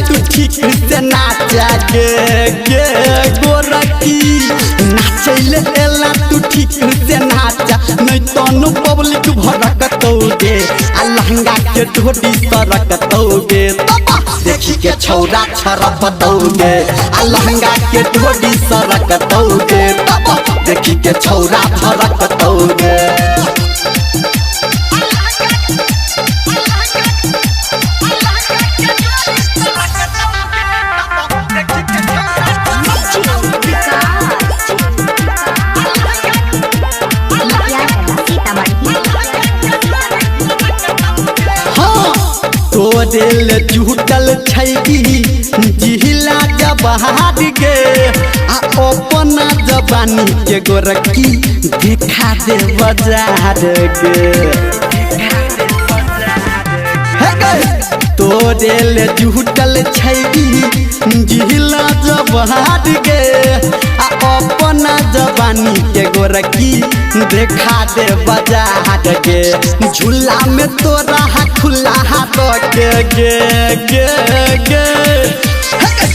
तू ठीक से नाचा गे गोरकी नाचैले एला तू ठीक से नाचा नहीं तनु पब्लिक भड़कतौगे आ लहंगा के ढोडी सरकतौगे देखी के छौरा छरपतौगे आ लहंगा के ढोडी सरकतौगे देखी के छौरा छरकतौगे तोरेल जुटल छैगी जिहिला जबहार गे आ अपना जवानी के गोरकी दिखा दे बाजार गे तोरेल जुटल छैगी जिहिला जबहार गे आ अपना जवानी के गोरकी देखा दे बाजार गे झूला में तोरा खुला हाथ गे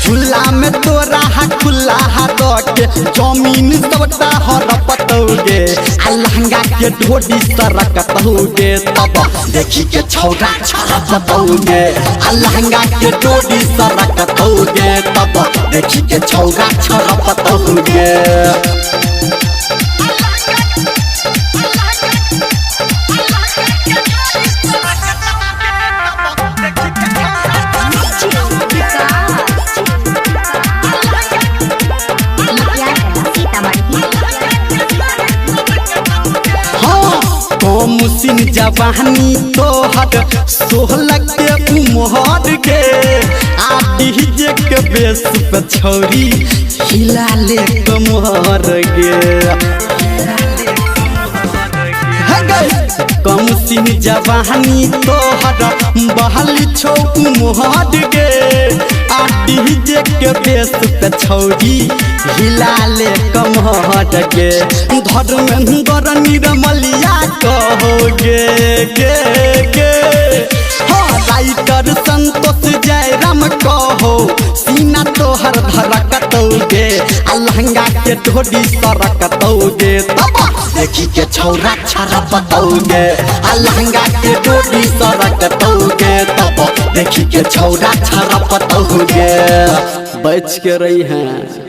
झूला में तोरा खुला हाथ के जमीन सबटा हड़पतौगे आ लहंगा के ढोडी सरकतौगे तब देखी के छौरा छरपतौगे आ लहंगा के ढोडी सरकतौगे तब देखी के छौरा छरपतौगे मुसिन जवानी तोहर 16 के उमर के आ डीजे के बेस पे छौरी हिला ले कमर गे कमुसिन जवानी तोहर बहली छौ उमर गे आ डीजे के बेस पे छौरी हिला ले कमर गे धर्मेंद्र निरमलिया कहोगे गे राइटर संतोष जयराम कहो सीना तोहर धड़कतौगे आ लहंगा के ढोडी सरकतौगे तब देखी के छौरा छरपतौगे आ लहंगा के ढोडी सरकतौगे तब देखी के छौरा छरपतौगे बच के रही हैं।